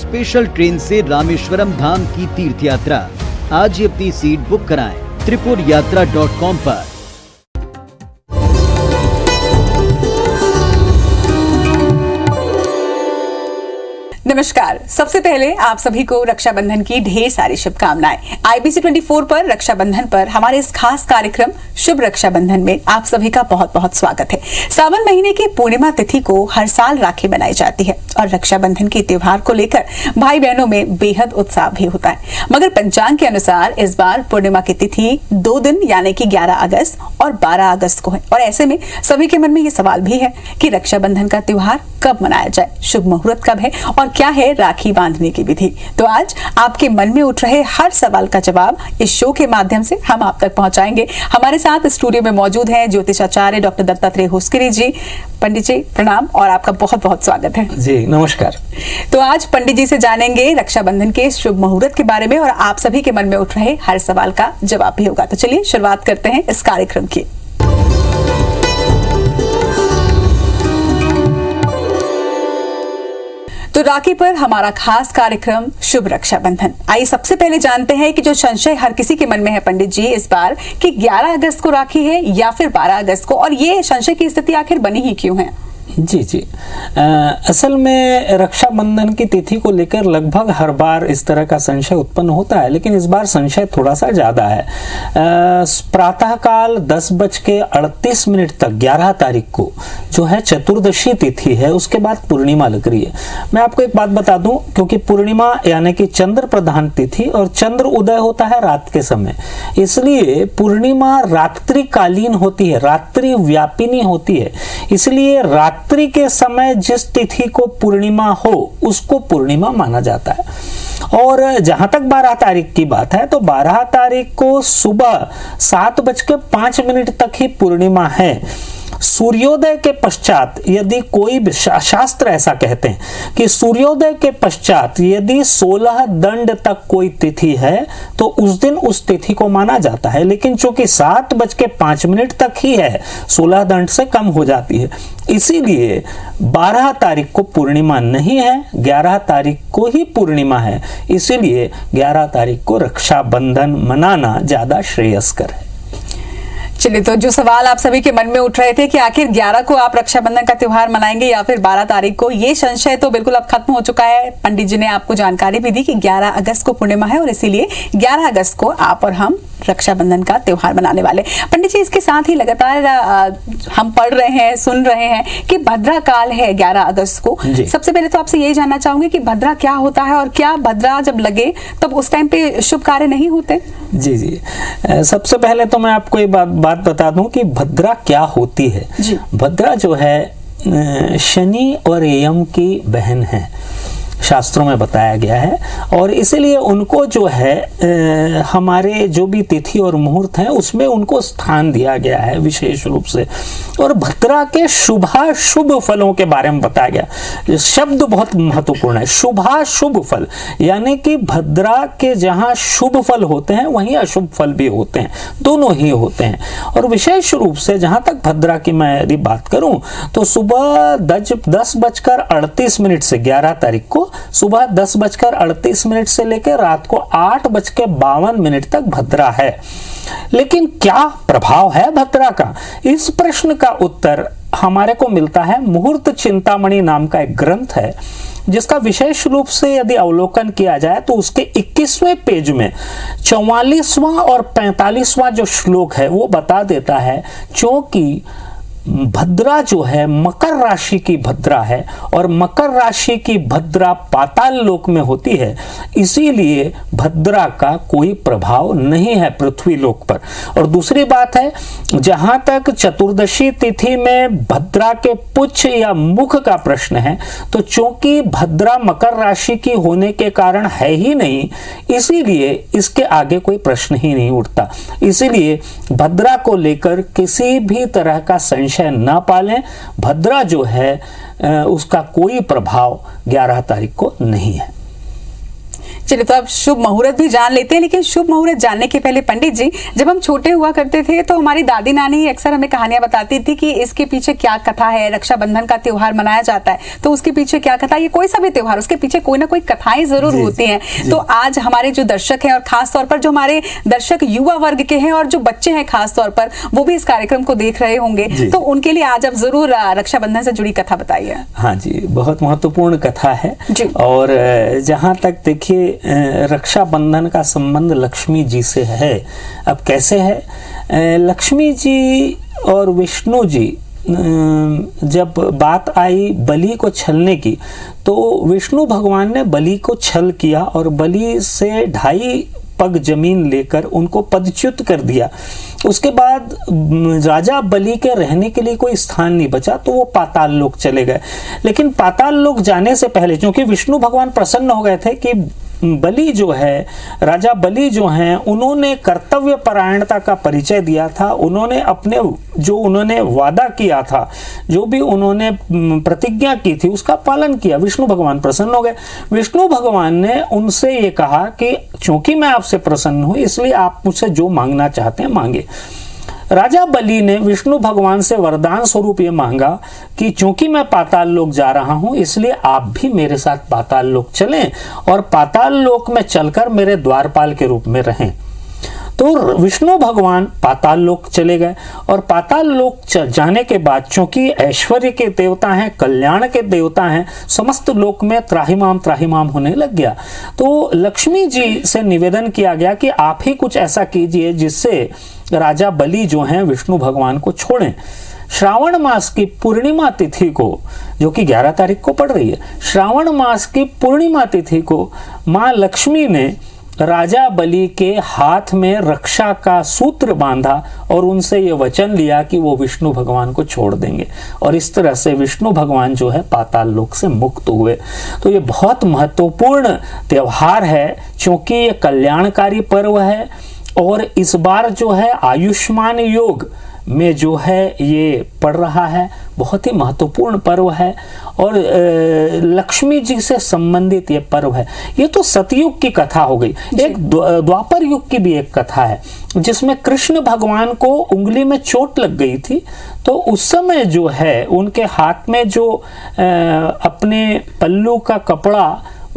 Special train से रामेश्वरम धाम की तीर्थ यात्रा। आज ही अपनी सीट बुक कराएं tripurayatra.com पर। नमस्कार। सबसे पहले आप सभी को रक्षाबंधन की ढेर सारी शुभकामनाएं। IBC 24 पर रक्षाबंधन पर हमारे इस खास कार्यक्रम शुभ रक्षाबंधन में आप सभी का बहुत बहुत स्वागत है। सावन महीने की पूर्णिमा तिथि को हर साल राखी बनाई जाती है और रक्षाबंधन के त्योहार को लेकर भाई बहनों में बेहद उत्साह भी होता है। मगर पंचांग के अनुसार इस बार पूर्णिमा की तिथि 2 दिन यानी कि 11 अगस्त और 12 अगस्त को है और ऐसे में सभी के मन में ये सवाल भी है कि रक्षाबंधन का त्योहार कब मनाया जाए, शुभ मुहूर्त कब है और क्या है राखी बांधने की विधि। तो आज आपके मन में उठ रहे हर सवाल का जवाब इस शो के माध्यम से हम आप तक पहुंचाएंगे। हमारे साथ स्टूडियो में मौजूद हैं ज्योतिषाचार्य डॉक्टर दत्तात्रेय होस्करी जी। पंडित जी प्रणाम और आपका बहुत बहुत स्वागत है। जी नमस्कार। तो आज पंडित जी से जानेंगे रक्षाबंधन के शुभ मुहूर्त के बारे में और आप सभी के मन में उठ रहे हर सवाल का जवाब भी होगा। तो चलिए शुरुआत करते हैं इस कार्यक्रम की। तो राखी पर हमारा खास कार्यक्रम शुभ रक्षाबंधन। आइए सबसे पहले जानते हैं कि जो संशय हर किसी के मन में है पंडित जी इस बार कि 11 अगस्त को राखी है या फिर 12 अगस्त को, और ये संशय की स्थिति आखिर बनी ही क्यों है? जी असल में रक्षाबंधन की तिथि को लेकर लगभग हर बार इस तरह का संशय उत्पन्न होता है, लेकिन इस बार संशय थोड़ा सा ज्यादा है। प्रातःकाल 10:38 तक 11 तारीख को जो है चतुर्दशी तिथि है, उसके बाद पूर्णिमा लग रही है। मैं आपको एक बात बता दूं, क्योंकि पूर्णिमा यानी कि चंद्र प्रधान तिथि और चंद्र उदय होता है रात के समय, इसलिए पूर्णिमा रात्रिकालीन होती है, रात्रि व्यापिनी होती है। इसलिए रात्रि के समय जिस तिथि को पूर्णिमा हो उसको पूर्णिमा माना जाता है। और जहां तक 12 तारीख की बात है तो 12 तारीख को सुबह 7:05 तक ही पूर्णिमा है। सूर्योदय के पश्चात यदि कोई शास्त्र ऐसा कहते हैं कि सूर्योदय के पश्चात यदि 16 दंड तक कोई तिथि है तो उस दिन उस तिथि को माना जाता है, लेकिन चूंकि 7:05 तक ही है, 16 दंड से कम हो जाती है, इसीलिए 12 तारीख को पूर्णिमा नहीं है, 11 तारीख को ही पूर्णिमा है। इसीलिए 11 तारीख को रक्षाबंधन मनाना ज्यादा श्रेयस्कर है। चलिए, तो जो सवाल आप सभी के मन में उठ रहे थे कि आखिर 11 को आप रक्षाबंधन का त्योहार मनाएंगे या फिर 12 तारीख को, ये संशय तो बिल्कुल अब खत्म हो चुका है। पंडित जी ने आपको जानकारी भी दी कि 11 अगस्त को पूर्णिमा है और इसीलिए 11 अगस्त को आप और हम रक्षाबंधन का त्योहार मनाने वाले। पंडित जी, इसके साथ ही लगातार हम पढ़ रहे हैं, सुन रहे हैं कि भद्रा काल है 11 अगस्त को। सबसे पहले तो आपसे यही जानना चाहूंगी कि भद्रा क्या होता है और क्या भद्रा जब लगे तब उस टाइम पे शुभ कार्य नहीं होते? जी सबसे पहले तो मैं आपको ये बात बता दूं कि भद्रा क्या होती है। भद्रा जो है शनि और यम की बहन है, शास्त्रों में बताया गया है, और इसीलिए उनको जो है हमारे जो भी तिथि और मुहूर्त हैं उसमें उनको स्थान दिया गया है विशेष रूप से। और भद्रा के शुभाशुभ फलों के बारे में बताया गया। शब्द बहुत महत्वपूर्ण है, शुभाशुभ फल, यानी कि भद्रा के जहां शुभ फल होते हैं वहीं अशुभ फल भी होते हैं, दोनों ही होते हैं। और विशेष रूप से जहां तक भद्रा की मैं यदि बात करूं तो सुबह 10:38 से 11 तारीख को सुबह 10:38 से लेकर रात को 8:52 तक भद्रा है। लेकिन क्या प्रभाव है भद्रा का, इस प्रश्न का उत्तर हमारे को मिलता है मुहूर्त चिंतामणि नाम का एक ग्रंथ है, जिसका विशेष रूप से यदि अवलोकन किया जाए तो उसके 21वें पेज में 44वां और 45वां जो श्लोक है वो बता देता है, क्योंकि भद्रा जो है मकर राशि की भद्रा है और मकर राशि की भद्रा पाताल लोक में होती है, इसीलिए भद्रा का कोई प्रभाव नहीं है पृथ्वी लोक पर। और दूसरी बात है, जहां तक चतुर्दशी तिथि में भद्रा के पुच्छ या मुख का प्रश्न है, तो चूंकि भद्रा मकर राशि की होने के कारण है ही नहीं, इसीलिए इसके आगे कोई प्रश्न ही नहीं उठता। इसीलिए भद्रा को लेकर किसी भी तरह का संशय न पालें। भद्रा जो है उसका कोई प्रभाव 11 तारीख को नहीं है। चलिए, तो अब शुभ मुहूर्त भी जान लेते हैं, लेकिन शुभ मुहूर्त जानने के पहले पंडित जी, जब हम छोटे हुआ करते थे तो हमारी दादी नानी अक्सर हमें कहानियां बताती थी कि इसके पीछे क्या कथा है। रक्षाबंधन का त्योहार मनाया जाता है तो उसके पीछे क्या कथा, ये कोई सा भी त्योहार उसके पीछे कोई ना कोई कथाएं जरूर होती हैं। तो आज हमारे जो दर्शक हैं और खास तौर पर जो हमारे दर्शक युवा वर्ग के हैं और जो बच्चे हैं खास तौर पर, वो भी इस कार्यक्रम को देख रहे होंगे, तो उनके लिए आज आप जरूर रक्षाबंधन से जुड़ी कथा बताइए। हाँ जी, बहुत महत्वपूर्ण कथा है। और जहाँ तक देखिए रक्षाबंधन का संबंध लक्ष्मी जी से है। अब कैसे है, लक्ष्मी जी और विष्णु जी, जब बात आई बलि को छलने की, तो विष्णु भगवान ने बलि को छल किया और बलि से 2.5 पग जमीन लेकर उनको पदच्युत कर दिया। उसके बाद राजा बलि के रहने के लिए कोई स्थान नहीं बचा, तो वो पाताल लोक चले गए। लेकिन पाताल लोक जाने से पहले, क्योंकि विष्णु भगवान प्रसन्न हो गए थे कि बलि जो है, राजा बलि जो हैं, उन्होंने कर्तव्य परायणता का परिचय दिया था। उन्होंने अपने जो उन्होंने वादा किया था, जो भी उन्होंने प्रतिज्ञा की थी, उसका पालन किया। विष्णु भगवान प्रसन्न हो गए। विष्णु भगवान ने उनसे ये कहा कि चूंकि मैं आपसे प्रसन्न हूं, इसलिए आप मुझसे जो मांगना चाहते हैं मांगे। राजा बलि ने विष्णु भगवान से वरदान स्वरूप ये मांगा कि चूंकि मैं पाताल लोक जा रहा हूं, इसलिए आप भी मेरे साथ पाताल लोक चलें और पाताल लोक में चलकर मेरे द्वारपाल के रूप में रहें। तो विष्णु भगवान पाताल लोक चले गए और पाताल लोक जाने के बाद, चूंकि ऐश्वर्य के देवता हैं, कल्याण के देवता हैं, समस्त लोक में त्राहिमाम त्राहिमाम होने लग गया। तो लक्ष्मी जी से निवेदन किया गया कि आप ही कुछ ऐसा कीजिए जिससे राजा बलि जो हैं विष्णु भगवान को छोड़ें। श्रावण मास की पूर्णिमा तिथि को, जो कि 11 तारीख को पड़ रही है, श्रावण मास की पूर्णिमा तिथि को मां लक्ष्मी ने राजा बलि के हाथ में रक्षा का सूत्र बांधा और उनसे ये वचन लिया कि वो विष्णु भगवान को छोड़ देंगे। और इस तरह से विष्णु भगवान जो है पाताल लोक से मुक्त हुए। तो ये बहुत महत्वपूर्ण त्योहार है, क्योंकि ये कल्याणकारी पर्व है। और इस बार जो है आयुष्मान योग में जो है ये पड़ रहा है, बहुत ही महत्वपूर्ण पर्व है और लक्ष्मी जी से संबंधित ये पर्व है। ये तो सतयुग की कथा हो गई। एक द्वापर युग की भी एक कथा है जिसमें कृष्ण भगवान को उंगली में चोट लग गई थी। तो उस समय जो है उनके हाथ में जो अपने पल्लू का कपड़ा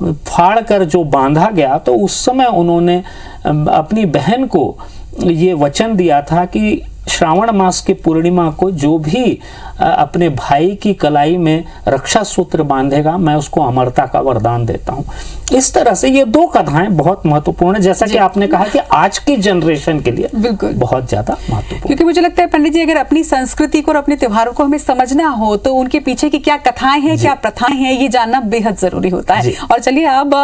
फाड़ कर जो बांधा गया, तो उस समय उन्होंने अपनी बहन को ये वचन दिया था कि श्रावण मास की पूर्णिमा को जो भी अपने भाई की कलाई में रक्षा सूत्र बांधेगा, मैं उसको अमरता का वरदान देता हूं। इस तरह से ये 2 कथाएं बहुत महत्वपूर्ण है, जैसा कि आपने कहा कि आज की जनरेशन के लिए बिल्कुल बहुत ज्यादा महत्वपूर्ण। क्योंकि मुझे लगता है पंडित जी, अगर अपनी संस्कृति को और अपने त्योहारों को हमें समझना हो तो उनके पीछे की क्या कथाएं हैं, क्या प्रथाएं हैं, ये जानना बेहद जरूरी होता है। और चलिए अब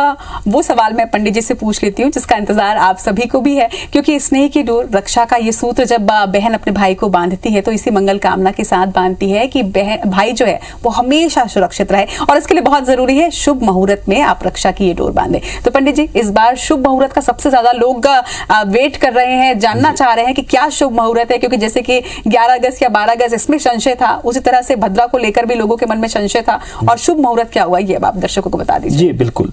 वो सवाल मैं पंडित जी से पूछ लेती हूँ जिसका इंतजार आप सभी को भी है, क्योंकि स्नेह की डोर, रक्षा का ये सूत्र जब बहन अपने भाई को बांधती है तो इसी मंगल कामना के साथ बांधती है कि भाई जो है वो हमेशा सुरक्षित रहे। और इसके लिए बहुत जरूरी है शुभ मुहूर्त में आप रक्षा की ये डोर बांधे। तो पंडित जी, इस बार शुभ मुहूर्त का सबसे ज्यादा लोग वेट कर रहे हैं, जानना चाह रहे हैं कि क्या शुभ मुहूर्त है, क्योंकि जैसे कि 11 अगस्त या 12 अगस्त इसमें संशय था, उसी तरह से भद्रा को लेकर भी लोगों के मन में संशय था। और शुभ मुहूर्त क्या हुआ, ये अब आप दर्शकों को बता दीजिए। जी बिल्कुल,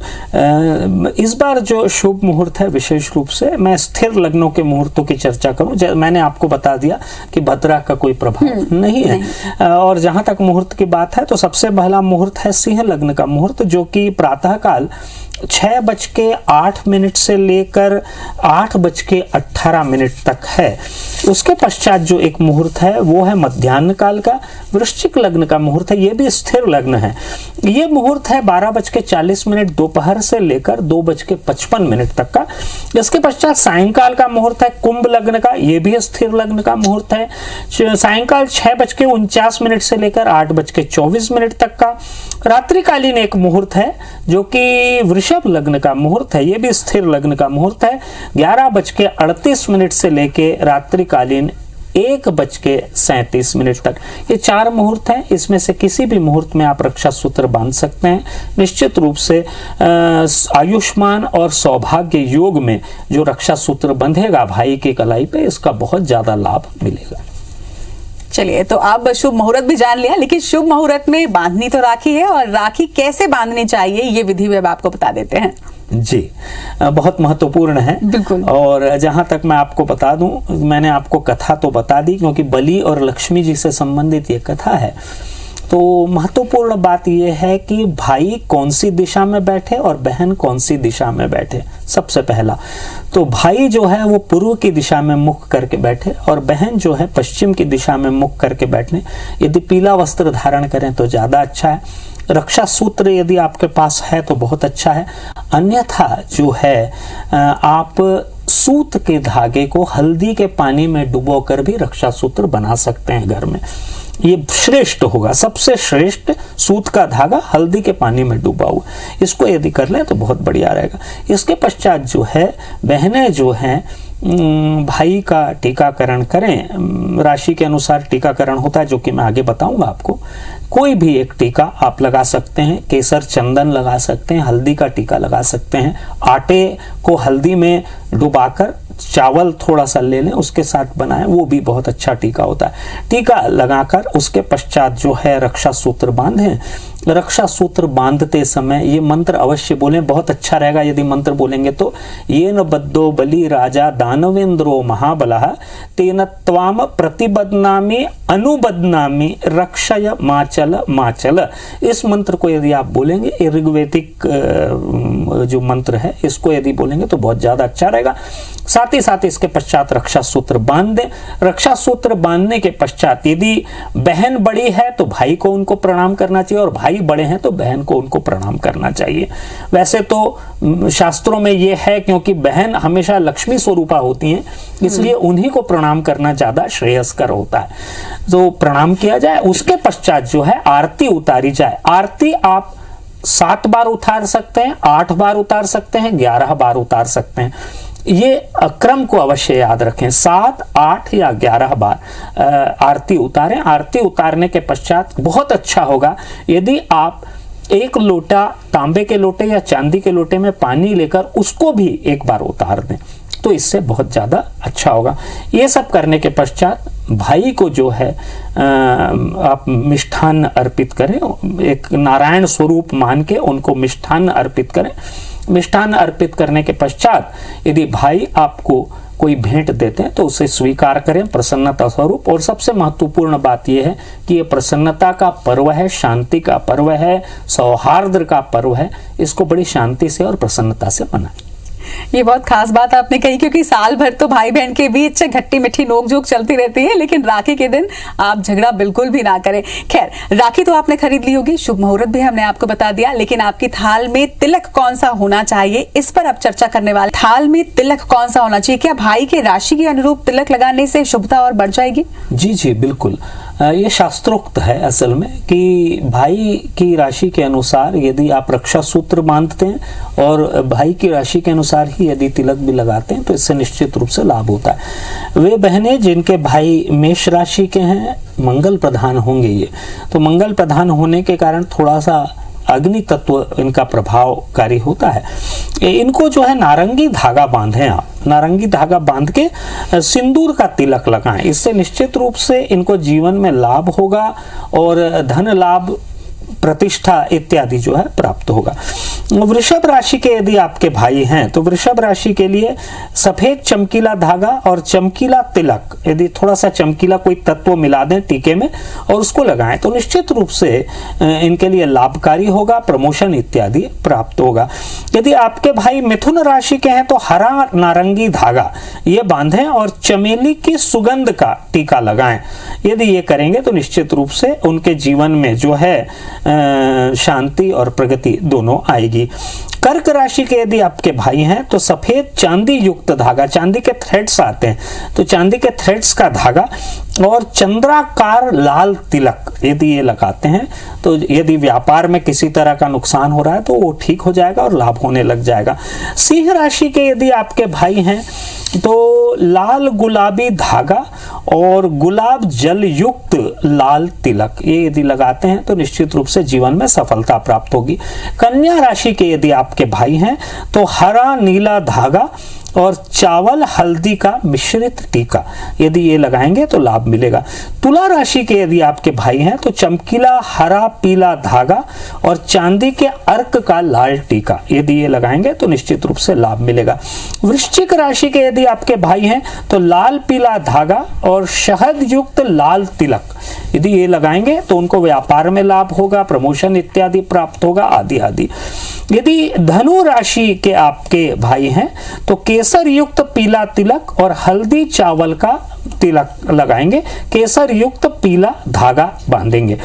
इस बार जो शुभ मुहूर्त है, विशेष रूप से मैं स्थिर लग्नों के मुहूर्तों की चर्चा करूं। मैंने आपको बता दिया कि भद्रा का कोई प्रभाव नहीं है। और जहां तक मुहूर्त की बात है तो सबसे पहला मुहूर्त है सिंह लग्न का मुहूर्त, जो कि प्रातःकाल 6:08 से लेकर 8:18 तक है। उसके पश्चात जो एक मुहूर्त है वो है मध्याह्न काल का, वृश्चिक लग्न का मुहूर्त है। ये भी स्थिर लग्न है। ये मुहूर्त है 12:40 दोपहर से लेकर 2:55 तक का। इसके पश्चात सायंकाल का मुहूर्त है कुंभ लग्न का, ये भी स्थिर लग्न का मुहूर्त है। सायंकाल 6:49 से लेकर 8:24 तक का। रात्रिकालीन एक मुहूर्त है जो कि वृषभ लग्न का मुहूर्त है, ये भी स्थिर लग्न का मुहूर्त है। 11:38 से लेके रात्रिकालीन 1:37 तक। ये 4 मुहूर्त हैं। इसमें से किसी भी मुहूर्त में आप रक्षा सूत्र बांध सकते हैं। निश्चित रूप से आयुष्मान और सौभाग्य योग में जो रक्षा सूत्र बंधेगा भाई की कलाई पे, इसका बहुत ज्यादा लाभ मिलेगा। चलिए, तो अब शुभ मुहूर्त भी जान लिया, लेकिन शुभ मुहूर्त में बांधनी तो राखी है, और राखी कैसे बांधनी चाहिए ये विधि भी अब आपको बता देते हैं। जी, बहुत महत्वपूर्ण है। बिल्कुल। और जहां तक मैं आपको बता दूं, मैंने आपको कथा तो बता दी क्योंकि बलि और लक्ष्मी जी से संबंधित ये कथा है। तो महत्वपूर्ण बात यह है कि भाई कौन सी दिशा में बैठे और बहन कौन सी दिशा में बैठे। सबसे पहला तो भाई जो है वो पूर्व की दिशा में मुख करके बैठे और बहन जो है पश्चिम की दिशा में मुख करके बैठने। यदि पीला वस्त्र धारण करें तो ज्यादा अच्छा है। रक्षा सूत्र यदि आपके पास है तो बहुत अच्छा है, अन्यथा जो है आप सूत के धागे को हल्दी के पानी में डुबोकर भी रक्षा सूत्र बना सकते हैं घर में। ये श्रेष्ठ होगा, सबसे श्रेष्ठ सूत का धागा हल्दी के पानी में डूबा हुआ, इसको यदि कर लें तो बहुत बढ़िया रहेगा। इसके पश्चात जो है बहनें जो हैं भाई का टीकाकरण करें। राशि के अनुसार टीकाकरण होता है जो कि मैं आगे बताऊंगा आपको। कोई भी एक टीका आप लगा सकते हैं, केसर चंदन लगा सकते हैं, हल्दी का टीका लगा सकते हैं। आटे को हल्दी में डुबाकर चावल थोड़ा सा ले लें, उसके साथ बनाएं, वो भी बहुत अच्छा टीका होता है। टीका लगाकर उसके पश्चात जो है रक्षा सूत्र बांधें। रक्षा सूत्र बांधते समय ये मंत्र अवश्य बोलें, बहुत अच्छा रहेगा यदि मंत्र बोलेंगे तो। ये न बद्धो बलि राजा दानवेंद्रो महाबलः तेन त्वाम प्रतिबदनामी अनुबदनामी रक्षय माचल माचल। इस मंत्र को यदि आप बोलेंगे, ये ऋग्वेदिक जो मंत्र है इसको यदि बोलेंगे तो बहुत ज्यादा अच्छा रहेगा। साथ ही साथ इसके पश्चात रक्षा सूत्र बांध दें। रक्षा सूत्र बांधने के पश्चात यदि बहन बड़ी है तो भाई को उनको प्रणाम करना चाहिए और भाई बड़े हैं तो बहन को उनको प्रणाम करना चाहिए। वैसे तो शास्त्रों में यह है क्योंकि बहन हमेशा लक्ष्मी स्वरूपा होती हैं, इसलिए उन्हीं को प्रणाम करना ज्यादा श्रेयस्कर होता है। तो प्रणाम किया जाए, उसके पश्चात जो है आरती उतारी जाए। आरती आप 7 बार उतार सकते हैं, 8 बार उतार सकते हैं, 11 बार उतार सकते हैं। ये क्रम को अवश्य याद रखें, 7, 8 या 11 बार आरती उतारें। आरती उतारने के पश्चात बहुत अच्छा होगा यदि आप 1 लोटा तांबे के लोटे या चांदी के लोटे में पानी लेकर उसको भी एक बार उतार दें, तो इससे बहुत ज्यादा अच्छा होगा। ये सब करने के पश्चात भाई को जो है आप मिष्ठान्न अर्पित करें, एक नारायण स्वरूप मान के उनको मिष्ठान्न अर्पित करें। मिष्ठान्न अर्पित करने के पश्चात यदि भाई आपको कोई भेंट देते हैं तो उसे स्वीकार करें प्रसन्नता स्वरूप। और सबसे महत्वपूर्ण बात यह है कि यह प्रसन्नता का पर्व है, शांति का पर्व है, सौहार्द का पर्व है। इसको बड़ी शांति से और प्रसन्नता से मनाएं। ये बहुत खास बात आपने कही, क्योंकि साल भर तो भाई बहन के बीच खट्टी मीठी नोकझोंक चलती रहती है, लेकिन राखी के दिन आप झगड़ा बिल्कुल भी ना करें। खैर, राखी तो आपने खरीद ली होगी, शुभ मुहूर्त भी हमने आपको बता दिया, लेकिन आपकी थाल में तिलक कौन सा होना चाहिए, इस पर अब चर्चा करने वाले। थाल में तिलक कौन सा होना चाहिए? क्या भाई के राशि के अनुरूप तिलक लगाने से शुभता और बढ़ जाएगी? जी जी बिल्कुल, ये शास्त्रोक्त है असल में कि भाई की राशि के अनुसार यदि आप रक्षा सूत्र बांधते हैं और भाई की राशि के अनुसार ही यदि तिलक भी लगाते हैं तो इससे निश्चित रूप से लाभ होता है। वे बहनें जिनके भाई मेष राशि के हैं, मंगल प्रधान होंगे ये, तो मंगल प्रधान होने के कारण थोड़ा सा अग्नि तत्व इनका प्रभावकारी होता है। इनको जो है नारंगी धागा बांधें आप, नारंगी धागा बांध के सिंदूर का तिलक लगाएं। इससे निश्चित रूप से इनको जीवन में लाभ होगा और धन लाभ, प्रतिष्ठा इत्यादि जो है प्राप्त होगा। वृषभ राशि के यदि आपके भाई हैं तो वृषभ राशि के लिए सफेद चमकीला धागा और चमकीला तिलक, यदि थोड़ा सा चमकीला कोई तत्व मिला दें टीके में और उसको लगाएं तो निश्चित रूप से इनके लिए लाभकारी होगा, प्रमोशन इत्यादि प्राप्त होगा। यदि आपके भाई मिथुन राशि के हैं तो हरा नारंगी धागा ये बांधें और चमेली की सुगंध का टीका लगाएं। यदि ये करेंगे तो निश्चित रूप से उनके जीवन में जो है शांति और प्रगति दोनों आएगी। कर्क राशि के यदि आपके भाई हैं तो सफेद चांदी युक्त धागा, चांदी के थ्रेड्स आते हैं तो चांदी के थ्रेड्स का धागा और चंद्राकार लाल तिलक यदि ये लगाते हैं तो यदि व्यापार में किसी तरह का नुकसान हो रहा है तो वो ठीक हो जाएगा और लाभ होने लग जाएगा। सिंह राशि के यदि आपके भाई हैं तो लाल गुलाबी धागा और गुलाब जल युक्त लाल तिलक ये यदि लगाते हैं तो निश्चित रूप से जीवन में सफलता प्राप्त होगी। कन्या राशि के यदि आपके भाई हैं तो हरा नीला धागा और चावल हल्दी का मिश्रित टीका यदि ये लगाएंगे तो लाभ मिलेगा। तुला राशि के यदि आपके भाई हैं तो चमकीला हरा पीला धागा और चांदी के अर्क का लाल टीका यदि ये लगाएंगे तो निश्चित रूप से लाभ मिलेगा। वृश्चिक राशि के यदि आपके भाई हैं तो लाल पीला धागा और शहद युक्त लाल तिलक यदि ये लगाएंगे तो उनको व्यापार में लाभ होगा, प्रमोशन इत्यादि प्राप्त होगा, आदि आदि। यदि धनु राशि के आपके भाई हैं तो केसर युक्त पीला तिलक और हल्दी चावल का तिलक लगाएंगे, केसर युक्त पीला धागा बांधेंगे।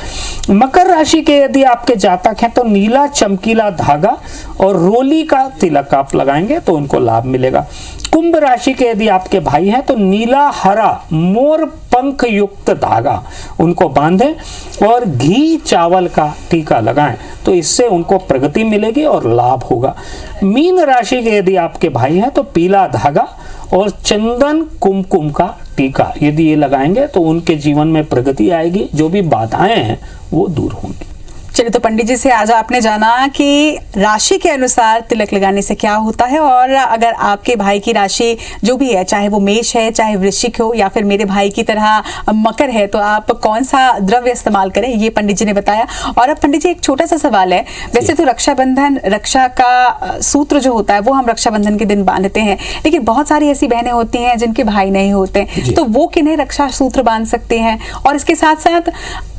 मकर राशि के यदि आपके जातक हैं तो नीला चमकीला धागा और रोली का तिलक आप लगाएंगे तो उनको लाभ मिलेगा। कुंभ राशि के यदि आपके भाई हैं तो नीला हरा मोर पंख युक्त धागा उनको बांधें और घी चावल का टीका लगाएं तो इससे उनको प्रगति मिलेगी और लाभ होगा। मीन राशि के यदि आपके भाई हैं तो पीला धागा और चंदन कुमकुम का टीका यदि ये लगाएंगे तो उनके जीवन में प्रगति आएगी, जो भी बाधाएं हैं वो दूर होंगी। चलिए, तो पंडित जी से आज आपने जाना कि राशि के अनुसार तिलक लगाने से क्या होता है, और अगर आपके भाई की राशि जो भी है, चाहे वो मेष है, चाहे वृश्चिक हो, या फिर मेरे भाई की तरह मकर है, तो आप कौन सा द्रव्य इस्तेमाल करें, ये पंडित जी ने बताया। और अब पंडित जी एक छोटा सा सवाल है, वैसे तो रक्षाबंधन, रक्षा का सूत्र जो होता है वो हम रक्षाबंधन के दिन बांधते हैं, लेकिन बहुत सारी ऐसी बहनें होती हैं जिनके भाई नहीं होते, तो वो किन्हें रक्षा सूत्र बांध सकते हैं। और इसके साथ साथ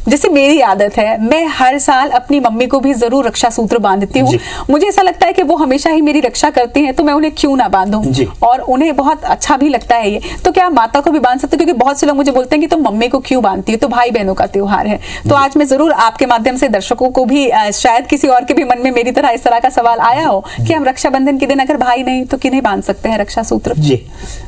जैसे मेरी आदत है, मैं हर साल अपनी मम्मी को भी जरूर रक्षा सूत्र बांधती हूँ। मुझे ऐसा लगता है कि वो हमेशा ही मेरी रक्षा करती हैं, तो मैं उन्हें क्यों ना बांधूं, और उन्हें बहुत अच्छा भी लगता है ये। तो क्या माता को भी बांध सकते, क्योंकि बहुत से लोग मुझे बोलते हैं कि तुम मम्मी को क्यों बांधती हो, तो भाई बहनों का त्योहार है। तो आज मैं जरूर आपके माध्यम से दर्शकों को भी, शायद किसी और के भी मन में मेरी तरह इस तरह का सवाल आया हो कि हम रक्षाबंधन के दिन अगर भाई नहीं तो किन्हें बांध सकते हैं रक्षा सूत्र। जी,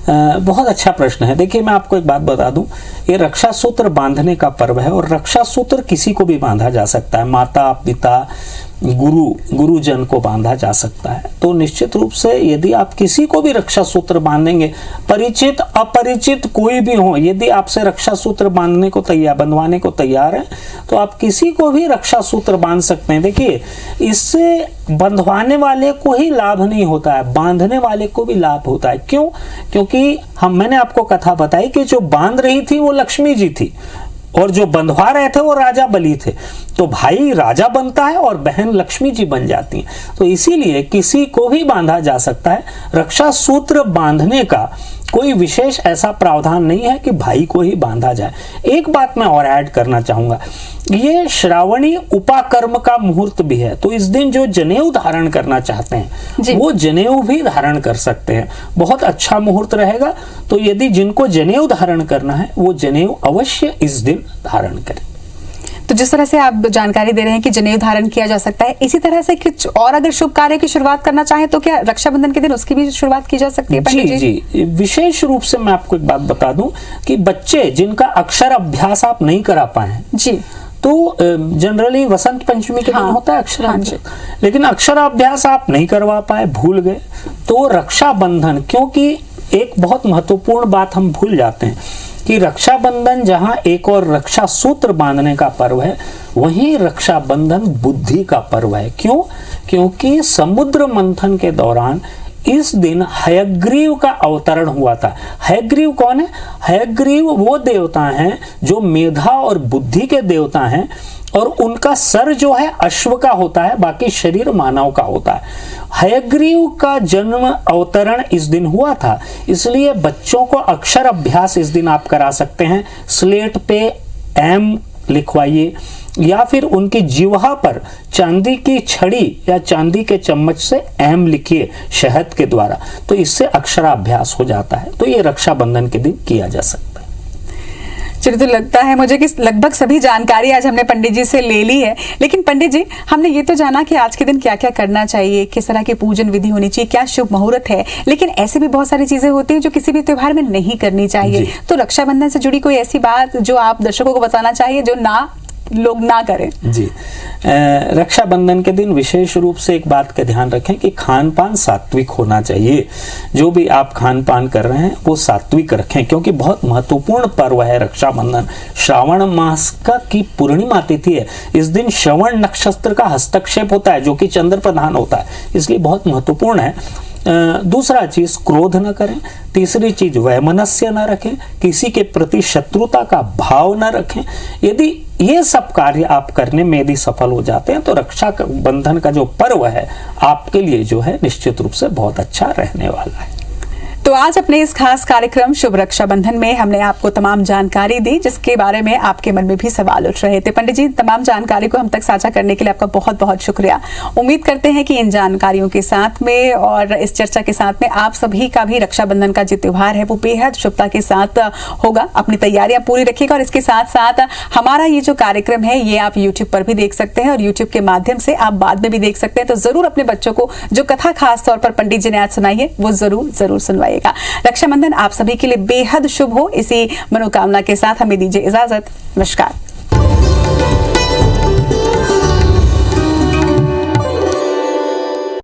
बहुत अच्छा प्रश्न है। देखिए, मैं आपको एक बात बता दूं, ये रक्षा सूत्र बांधने का पर्व है, और रक्षा सूत्र किसी को भी बांधा जा सकता है, माता पिता गुरुजन को बांधा जा सकता है। तो निश्चित रूप से यदि आप किसी को भी रक्षा सूत्र बांधेंगे, परिचित अपरिचित कोई भी हो, यदि आपसे रक्षा सूत्र बांधने को तैयार, बंधवाने को तैयार है, तो आप किसी को भी रक्षा सूत्र बांध सकते हैं। देखिए, इससे बंधवाने वाले को ही लाभ नहीं होता है, बांधने वाले को भी लाभ होता है। क्यों? क्योंकि मैंने आपको कथा बताई कि जो बांध रही थी वो लक्ष्मी जी थी, और जो बंधवा रहे थे वो राजा बलि थे। तो भाई राजा बनता है और बहन लक्ष्मी जी बन जाती है। तो इसीलिए किसी को भी बांधा जा सकता है। रक्षा सूत्र बांधने का कोई विशेष ऐसा प्रावधान नहीं है कि भाई को ही बांधा जाए। एक बात मैं और ऐड करना चाहूंगा, ये श्रावणी उपाकर्म का मुहूर्त भी है, तो इस दिन जो जनेऊ धारण करना चाहते हैं वो जनेऊ भी धारण कर सकते हैं। बहुत अच्छा मुहूर्त रहेगा। तो यदि जिनको जनेऊ धारण करना है वो जनेऊ अवश्य इस दिन धारण करें। तो जिस तरह से आप जानकारी दे रहे हैं कि जनेऊ धारण किया जा सकता है, इसी तरह से कुछ और अगर शुभ कार्य की शुरुआत करना चाहे तो क्या रक्षाबंधन के दिन उसकी भी शुरुआत की जा सकती है पंडित जी? जी, विशेष रूप से मैं आपको एक बात बता दूं कि बच्चे जिनका अक्षर अभ्यास आप नहीं करा पाए जी, तो जनरली वसंत पंचमी के दिन होता है अक्षराभ्यास, लेकिन अक्षराभ्यास आप नहीं करवा पाए, भूल गए, तो रक्षाबंधन, क्योंकि एक बहुत महत्वपूर्ण बात हम भूल जाते हैं कि रक्षाबंधन जहां एक और रक्षा सूत्र बांधने का पर्व है, वहीं रक्षाबंधन बुद्धि का पर्व है। क्यों? क्योंकि समुद्र मंथन के दौरान इस दिन हयग्रीव का अवतरण हुआ था। हयग्रीव कौन है? हयग्रीव वो देवता हैं जो मेधा और बुद्धि के देवता हैं, और उनका सर जो है अश्व का होता है, बाकी शरीर मानव का होता है। हयग्रीव का जन्म अवतरण इस दिन हुआ था, इसलिए बच्चों को अक्षर अभ्यास इस दिन आप करा सकते हैं। स्लेट पे एम लिखवाइए, या फिर उनकी जिह्वा पर चांदी की छड़ी या चांदी के चम्मच से एम लिखिए शहद के द्वारा, तो इससे अक्षराभ्यास हो जाता है। तो ये रक्षाबंधन के दिन किया जा सकता है। चलिए, तो लगता है मुझे कि लगभग सभी जानकारी आज हमने पंडित जी से ले ली है। लेकिन पंडित जी, हमने ये तो जाना कि आज के दिन क्या क्या करना चाहिए, किस तरह की पूजन विधि होनी चाहिए, क्या शुभ मुहूर्त है, लेकिन ऐसे भी बहुत सारी चीजें होती हैं जो किसी भी त्योहार में नहीं करनी चाहिए। तो रक्षाबंधन से जुड़ी कोई ऐसी बात जो आप दर्शकों को बताना चाहिए जो लोग ना करें? जी, रक्षाबंधन के दिन विशेष रूप से एक बात का ध्यान रखें कि खान पान सात्विक होना चाहिए। जो भी आप खान पान कर रहे हैं वो सात्विक रखें, क्योंकि बहुत महत्वपूर्ण पर्व है रक्षाबंधन। श्रावण मास की पूर्णिमा तिथि है। इस दिन श्रवण नक्षत्र का हस्तक्षेप होता है जो कि चंद्र प्रधान होता है, इसलिए बहुत महत्वपूर्ण है। दूसरा चीज क्रोध न करें, तीसरी चीज वैमनस्य न रखें, किसी के प्रति शत्रुता का भाव न रखें। यदि ये सब कार्य आप करने में यदि सफल हो जाते हैं तो रक्षा बंधन का जो पर्व है आपके लिए जो है निश्चित रूप से बहुत अच्छा रहने वाला है। तो आज अपने इस खास कार्यक्रम शुभ रक्षाबंधन में हमने आपको तमाम जानकारी दी जिसके बारे में आपके मन में भी सवाल उठ रहे थे। पंडित जी, तमाम जानकारी को हम तक साझा करने के लिए आपका बहुत बहुत शुक्रिया। उम्मीद करते हैं कि इन जानकारियों के साथ में और इस चर्चा के साथ में आप सभी का भी रक्षाबंधन का जो त्योहार है वो बेहद शुभता के साथ होगा। अपनी तैयारियां पूरी रखिएगा और इसके साथ साथ हमारा ये जो कार्यक्रम है ये आप यूट्यूब पर भी देख सकते हैं और यूट्यूब के माध्यम से आप बाद में भी देख सकते हैं। तो जरूर अपने बच्चों को जो कथा खास तौर पर पंडित जी ने आज सुनाई है वो जरूर सुनवाइए। रक्षाबंधन आप सभी के लिए बेहद शुभ हो, इसी मनोकामना के साथ हमें दीजिए इजाजत। नमस्कार।